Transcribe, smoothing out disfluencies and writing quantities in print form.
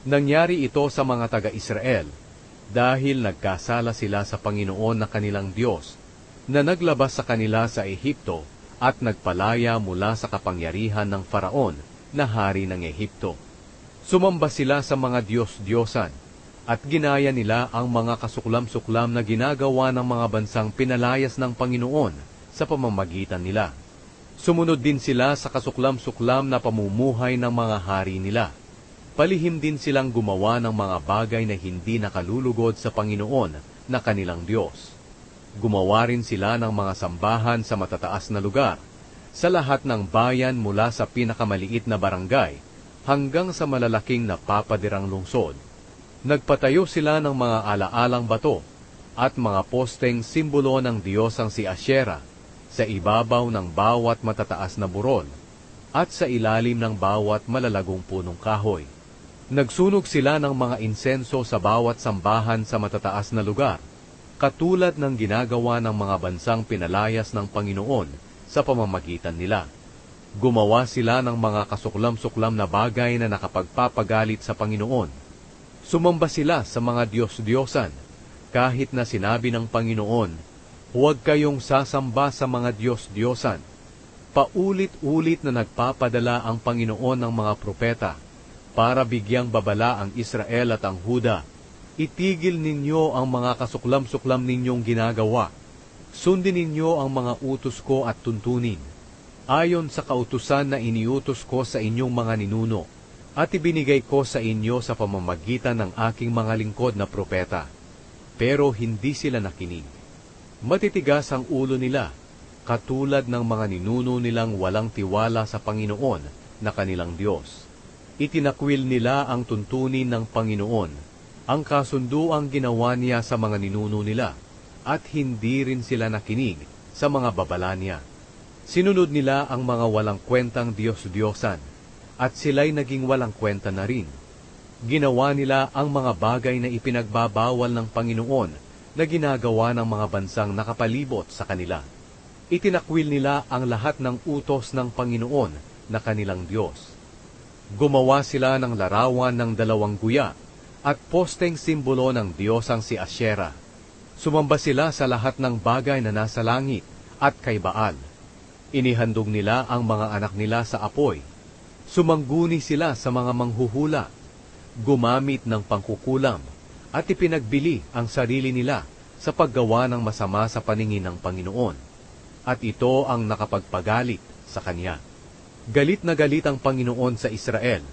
Nangyari ito sa mga taga-Israel dahil nagkasala sila sa Panginoon na kanilang Diyos na naglabas sa kanila sa Ehipto at nagpalaya mula sa kapangyarihan ng Faraon na hari ng Ehipto. Sumamba sila sa mga Diyos-Diyosan at ginaya nila ang mga kasuklam-suklam na ginagawa ng mga bansang pinalayas ng Panginoon sa pamamagitan nila. Sumunod din sila sa kasuklam-suklam na pamumuhay ng mga hari nila. Palihim din silang gumawa ng mga bagay na hindi nakalulugod sa Panginoon na kanilang Diyos. Gumawa rin sila ng mga sambahan sa matataas na lugar, sa lahat ng bayan mula sa pinakamaliit na barangay hanggang sa malalaking napapadirang lungsod. Nagpatayo sila ng mga alaalang bato at mga posteng simbolo ng diyosang si Asyera sa ibabaw ng bawat matataas na burol at sa ilalim ng bawat malalagong punong kahoy. Nagsunog sila ng mga insenso sa bawat sambahan sa matataas na lugar, katulad ng ginagawa ng mga bansang pinalayas ng Panginoon sa pamamagitan nila. Gumawa sila ng mga kasuklam-suklam na bagay na nakapagpapagalit sa Panginoon. Sumamba sila sa mga Diyos-Diyosan, kahit na sinabi ng Panginoon, "Huwag kayong sasamba sa mga Diyos-Diyosan." Paulit-ulit na nagpapadala ang Panginoon ng mga propeta para bigyang babala ang Israel at ang Huda. Itigil ninyo ang mga kasuklam-suklam ninyong ginagawa. Sundin ninyo ang mga utos ko at tuntunin, ayon sa kautusan na iniutos ko sa inyong mga ninuno, at ibinigay ko sa inyo sa pamamagitan ng aking mga lingkod na propeta. Pero hindi sila nakinig. Matitigas ang ulo nila, katulad ng mga ninuno nilang walang tiwala sa Panginoon na kanilang Diyos. Itinakwil nila ang tuntunin ng Panginoon, ang kasunduang ginawa niya sa mga ninuno nila, at hindi rin sila nakinig sa mga babala niya. Sinunod nila ang mga walang kwentang Diyos-Diyosan, at sila'y naging walang kwenta na rin. Ginawa nila ang mga bagay na ipinagbabawal ng Panginoon na ginagawa ng mga bansang nakapalibot sa kanila. Itinakwil nila ang lahat ng utos ng Panginoon na kanilang Diyos. Gumawa sila ng larawan ng 2 guya at posteng simbolo ng diyosang si Asyera. Sumamba sila sa lahat ng bagay na nasa langit at kay Baal. Inihandog nila ang mga anak nila sa apoy. Sumangguni sila sa mga manghuhula, gumamit ng pangkukulam, at ipinagbili ang sarili nila sa paggawa ng masama sa paningin ng Panginoon. At ito ang nakapagpagalit sa Kanya. Galit na galit ang Panginoon sa Israel